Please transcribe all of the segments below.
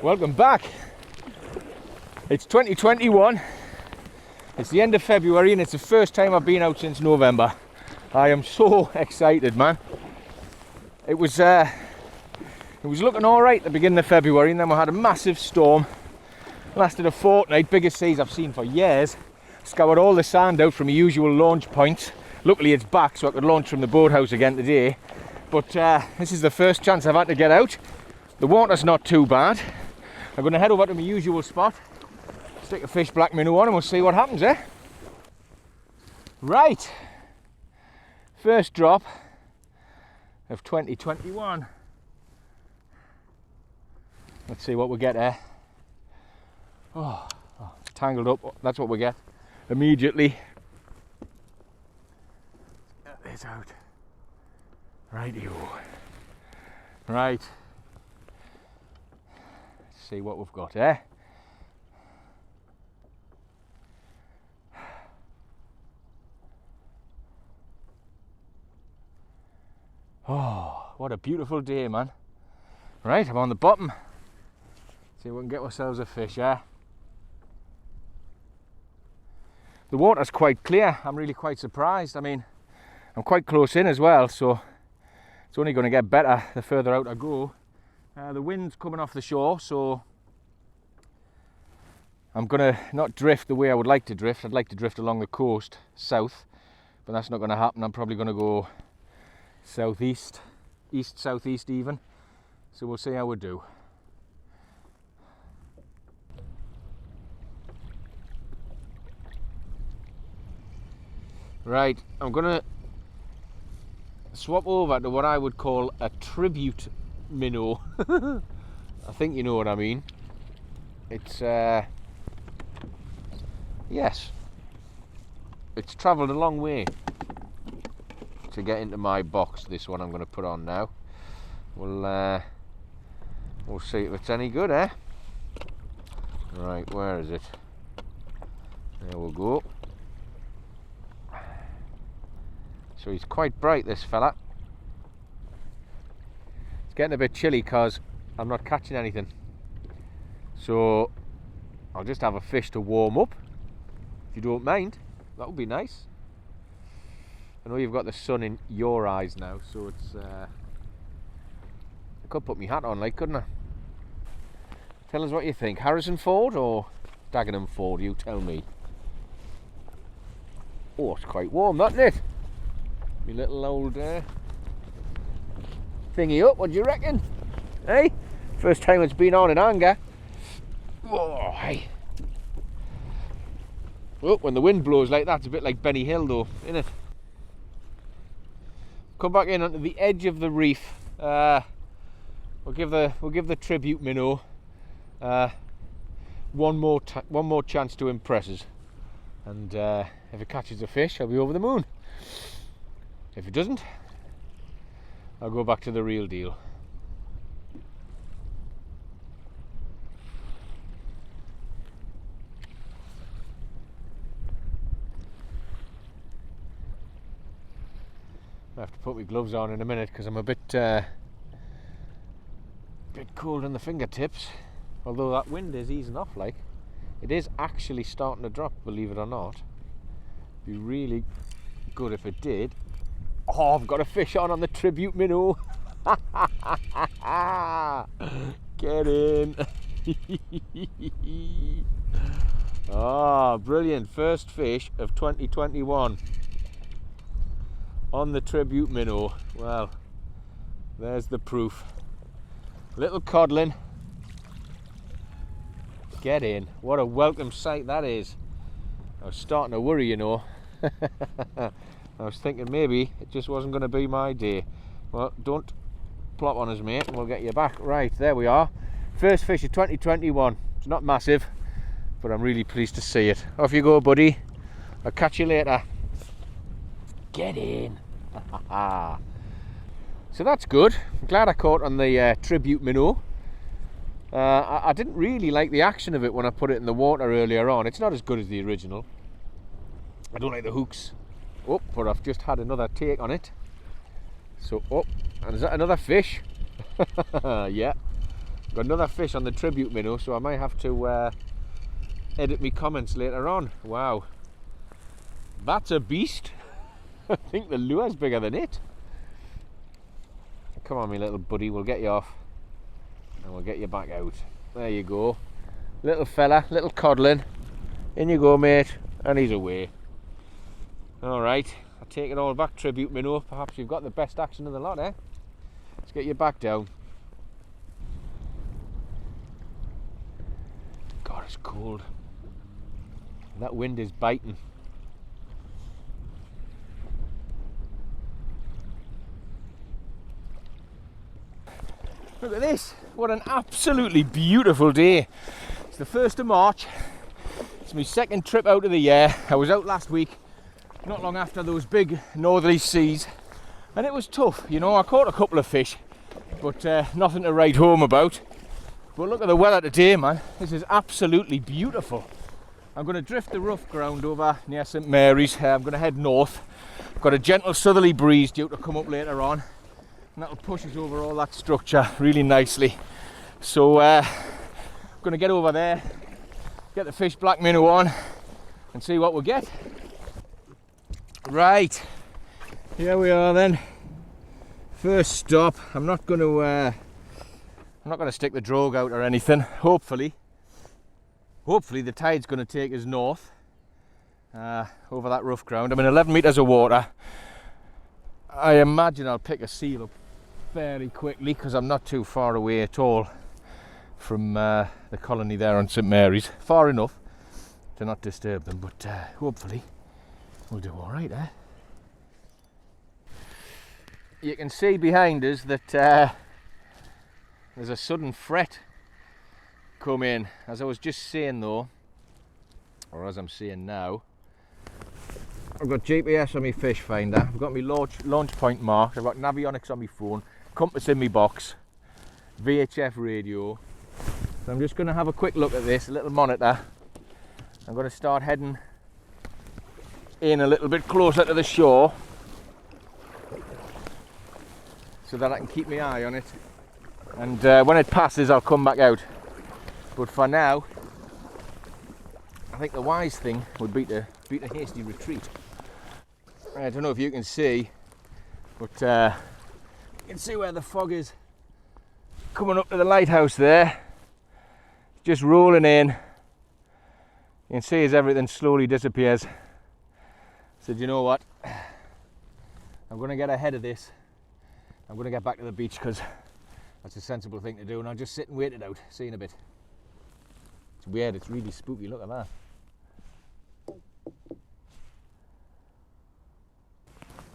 Welcome back. It's 2021. It's the end of February and it's the first time I've been out since November. I am so excited, man. It was looking all right at the beginning of February, and then we had a massive storm. Lasted a fortnight, biggest seas I've seen for years. Scoured all the sand out from the usual launch points. Luckily it's back, so I could launch from the boathouse again today. But this is the first chance I've had to get out. The water's not too bad. I'm going to head over to my usual spot, stick a fish black minnow on, and we'll see what happens, eh? Right, first drop of 2021. Let's see what we get there. Oh, it's tangled up. That's what we get immediately. Get this out. Righty-o. Right. Let's see what we've got, eh? Oh, what a beautiful day, man. Right, I'm on the bottom. See if we can get ourselves a fish, eh? The water's quite clear. I'm really quite surprised. I mean, I'm quite close in as well, so it's only going to get better the further out I go. The wind's coming off the shore, so I'm going to not drift the way I would like to drift. I'd like to drift along the coast, south, but that's not going to happen. I'm probably going to go southeast, east-southeast even. So we'll see how we do. Right, I'm going to swap over to what I would call a tribute minnow. I think you know what I mean. It's yes, it's travelled a long way to get into my box. This one I'm going to put on now. We'll see if it's any good, eh? Right, where is it? There we go. So he's quite bright, this fella. It's getting a bit chilly because I'm not catching anything. So I'll just have a fish to warm up, if you don't mind. That would be nice. I know you've got the sun in your eyes now, so it's I could put my hat on, like, couldn't I? Tell us what you think. Harrison Ford or Dagenham Ford? You tell me. Oh, it's quite warm, that, isn't it? My little old thingy up, what do you reckon? Hey? First time it's been on in anger. Whoa, hey. Oh, when the wind blows like that, it's a bit like Benny Hill though, isn't it? Come back in onto the edge of the reef. We'll give the tribute minnow one more chance to impress us. And if it catches a fish, I'll be over the moon. If it doesn't, I'll go back to the real deal. I have to put my gloves on in a minute because I'm a bit cold in the fingertips. Although that wind is easing off, like. It is actually starting to drop, believe it or not. Be really good if it did. Oh, I've got a fish on the tribute minnow. Get in. Ah, brilliant. First fish of 2021 on the tribute minnow. Well, there's the proof. Little codlin. Get in. What a welcome sight that is. I was starting to worry, you know. I was thinking maybe it just wasn't going to be my day. Well, don't plop on us, mate, and we'll get you back. Right, there we are. First fish of 2021. It's not massive, but I'm really pleased to see it. Off you go, buddy. I'll catch you later. Get in. So that's good. I'm glad I caught on the tribute minnow. I didn't really like the action of it when I put it in the water earlier on. It's not as good as the original. I don't like the hooks. Oh, but I've just had another take on it. So, oh, and is that another fish? Yeah. Got another fish on the tribute minnow, so I might have to edit me comments later on. Wow, that's a beast. I think the lure's bigger than it. Come on, me little buddy, we'll get you off and we'll get you back out. There you go, little fella, little codling. In you go, mate, and he's away. All right, I take it all back, tribute minnow. Perhaps you've got the best action of the lot, eh? Let's get you back down. God, it's cold. That wind is biting. Look at this, what an absolutely beautiful day. It's the 1st of March. It's my second trip out of the year. I was out last week, not long after those big northerly seas, and it was tough. You know, I caught a couple of fish, but nothing to write home about. But look at the weather today, man. This is absolutely beautiful. I'm going to drift the rough ground over near St Mary's. I'm going to head north. Got a gentle southerly breeze due to come up later on, and that'll push us over all that structure really nicely. So I'm going to get over there, get the fish black minnow on, and see what we get. Right, here we are then. First stop. I'm not going to stick the drogue out or anything. Hopefully the tide's going to take us north over that rough ground. I'm in 11 metres of water. I imagine I'll pick a seal up fairly quickly because I'm not too far away at all from the colony there on St Mary's. Far enough to not disturb them, but hopefully we'll do all right, eh? You can see behind us that there's a sudden fret come in. As I was just saying though, or as I'm saying now, I've got GPS on my fish finder, I've got my launch point marked, I've got Navionics on my phone, compass in my box, VHF radio. So I'm just going to have a quick look at this, a little monitor. I'm going to start heading in a little bit closer to the shore so that I can keep my eye on it, and when it passes I'll come back out. But for now, I think the wise thing would be to beat a hasty retreat. I don't know if you can see, but you can see where the fog is coming up to the lighthouse there. It's just rolling in. You can see as everything slowly disappears. I said, you know what? I'm going to get ahead of this. I'm going to get back to the beach because that's a sensible thing to do, and I'll just sit and wait it out. See you in a bit. It's weird, it's really spooky, look at that.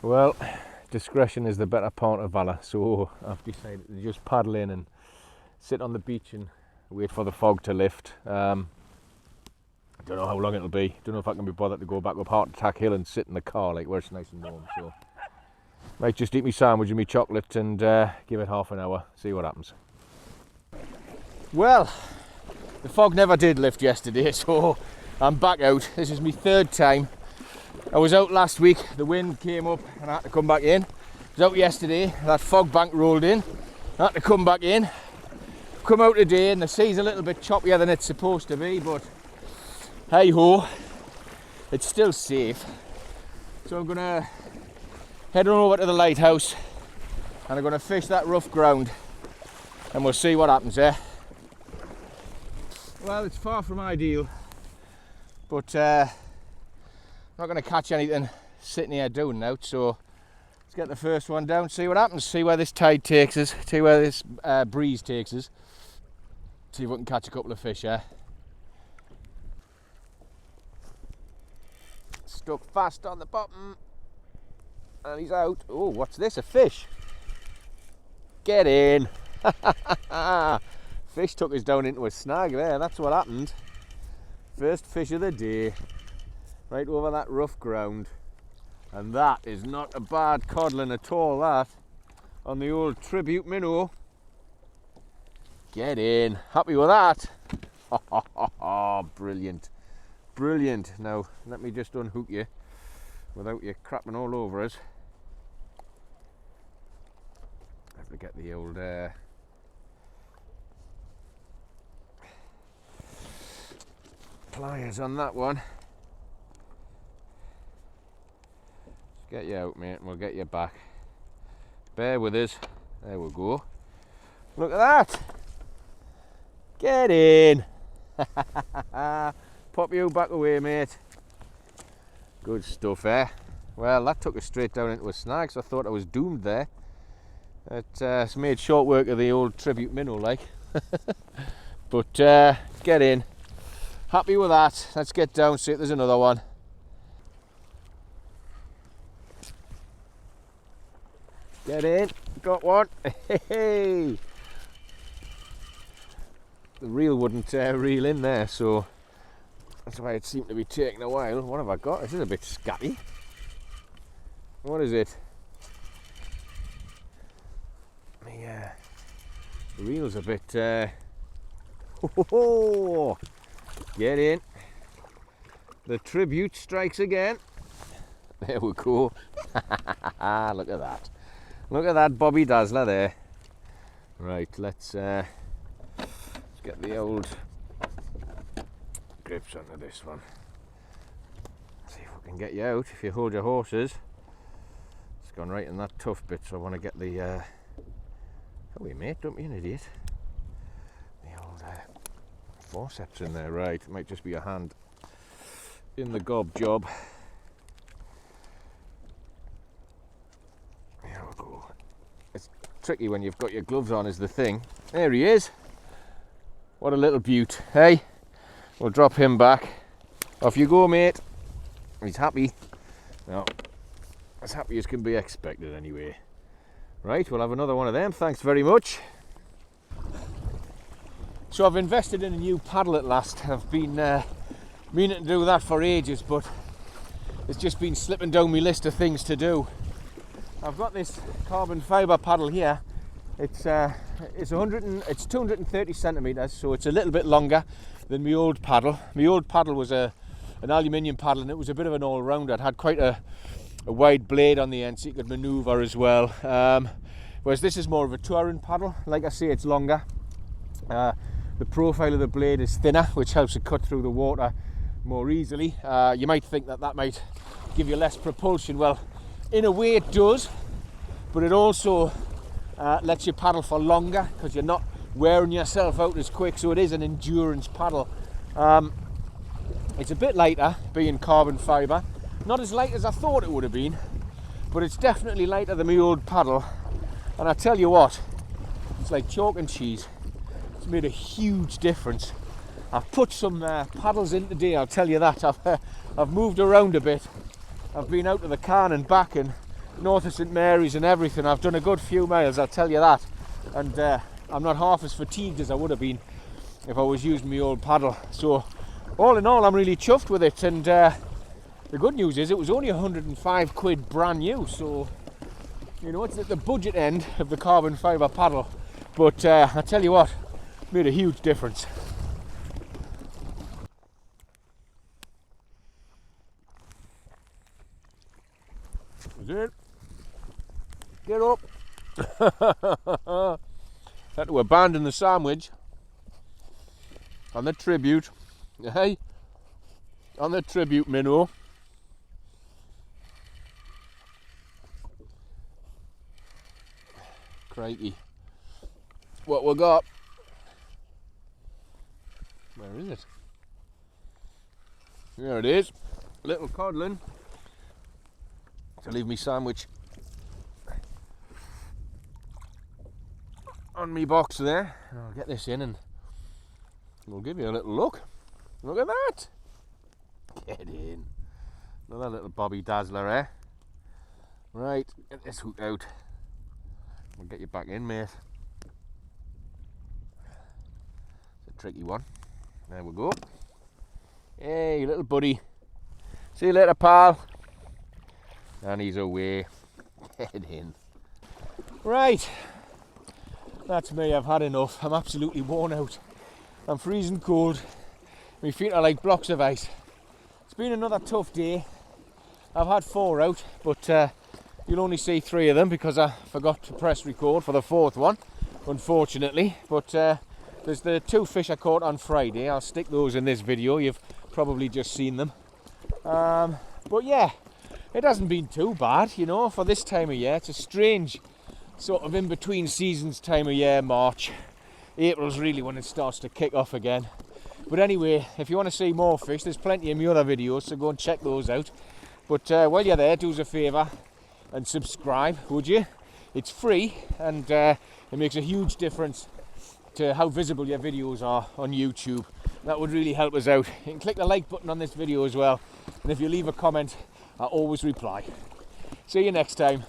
Well, discretion is the better part of valour, so I've decided to just paddle in and sit on the beach and wait for the fog to lift. I don't know how long it'll be. Don't know if I can be bothered to go back up Heart Attack Hill and sit in the car like where it's nice and warm. So might just eat me sandwich and me chocolate and give it half an hour, see what happens. Well, the fog never did lift yesterday, so I'm back out. This is my 3rd time. I was out last week, the wind came up and I had to come back in. I was out yesterday, that fog bank rolled in, I had to come back in. Come out today and the sea's a little bit choppier than it's supposed to be, but hey ho, it's still safe. So I'm gonna head on over to the lighthouse and I'm gonna fish that rough ground and we'll see what happens there. Well, it's far from ideal, but I'm not gonna catch anything sitting here doing now, so let's get the first one down, see what happens, see where this tide takes us, see where this breeze takes us, see if we can catch a couple of fish here. Stuck fast on the bottom and he's out. Oh, what's this, a fish? Get in. Fish took us down into a snag there, that's what happened. First fish of the day, right over that rough ground. And that is not a bad codling at all, that, on the old tribute minnow. Get in, happy with that. Brilliant, brilliant. Now, let me just unhook you without you crapping all over us. I have to get the old pliers on that one. Let's get you out, mate, and we'll get you back. Bear with us. There we go. Look at that. Get in. Pop you back away, mate. Good stuff, eh? Well, that took us straight down into a snag, so I thought I was doomed there. It's made short work of the old tribute minnow, like. But get in. Happy with that. Let's get down, see if there's another one. Get in. Got one. Hey. The reel wouldn't reel in there, so that's why it seemed to be taking a while. What have I got? This is a bit scatty. What is it? The reel's a bit get in. The tribute strikes again. There we go. Look at that. Look at that Bobby Dazzler there. Right, let's get the old grips onto this one. See if we can get you out if you hold your horses. It's gone right in that tough bit, so I want to get the oh wait, mate, don't be an idiot. The old forceps in there. Right, it might just be a hand in the gob job. There we go. It's tricky when you've got your gloves on, is the thing. There he is. What a little beaut, hey? We'll drop him back. Off you go, mate. He's happy. Well, as happy as can be expected anyway. Right, we'll have another one of them, thanks very much. So I've invested in a new paddle at last. I've been meaning to do that for ages, but it's just been slipping down my list of things to do. I've got this carbon fibre paddle here. It's 230 centimetres, so it's a little bit longer than my old paddle. My old paddle was an aluminium paddle, and it was a bit of an all-rounder. It had quite a wide blade on the end, so you could manoeuvre as well. Whereas this is more of a touring paddle. Like I say, it's longer. The profile of the blade is thinner, which helps it cut through the water more easily. You might think that might give you less propulsion. Well, in a way it does, but it also lets you paddle for longer because you're not wearing yourself out as quick, so it is an endurance paddle. It's a bit lighter, being carbon fibre. Not as light as I thought it would have been, but it's definitely lighter than my old paddle. And I tell you what, it's like chalk and cheese. It's made a huge difference. I've put some paddles in today, I'll tell you that. I've moved around a bit. I've been out to the Cairn and back, and north of St Mary's and everything. I've done a good few miles, I'll tell you that. And I'm not half as fatigued as I would have been if I was using my old paddle. So all in all, I'm really chuffed with it. And the good news is it was only 105 quid brand new. So, you know, it's at the budget end of the carbon fibre paddle. But I tell you what, made a huge difference. Is it? Get up. Had to abandon the sandwich on the tribute. Hey, on the tribute minnow. Crikey. What we got? Where is it? There it is. Little codlin. To leave me sandwich on me box there. I'll get this in and we'll give you a little look. Look at that. Get in. Another little Bobby Dazzler, eh? Right, get this hook out. We'll get you back in, mate. It's a tricky one. There we go. Hey, little buddy. See you later, pal. And he's away. Get in. Right. That's me. I've had enough. I'm absolutely worn out. I'm freezing cold. My feet are like blocks of ice. It's been another tough day. I've had 4 out, but you'll only see 3 of them because I forgot to press record for the 4th one, unfortunately. But there's the 2 fish I caught on Friday. I'll stick those in this video. You've probably just seen them. But yeah, it hasn't been too bad, you know, for this time of year. It's a strange sort of in between seasons time of year. March, April's really when it starts to kick off again. But anyway, if you want to see more fish, there's plenty of my other videos, so go and check those out. But while you're there, do us a favour and subscribe, would you? It's free, and it makes a huge difference to how visible your videos are on YouTube. That would really help us out. You can click the like button on this video as well, and if you leave a comment, I always reply. See you next time.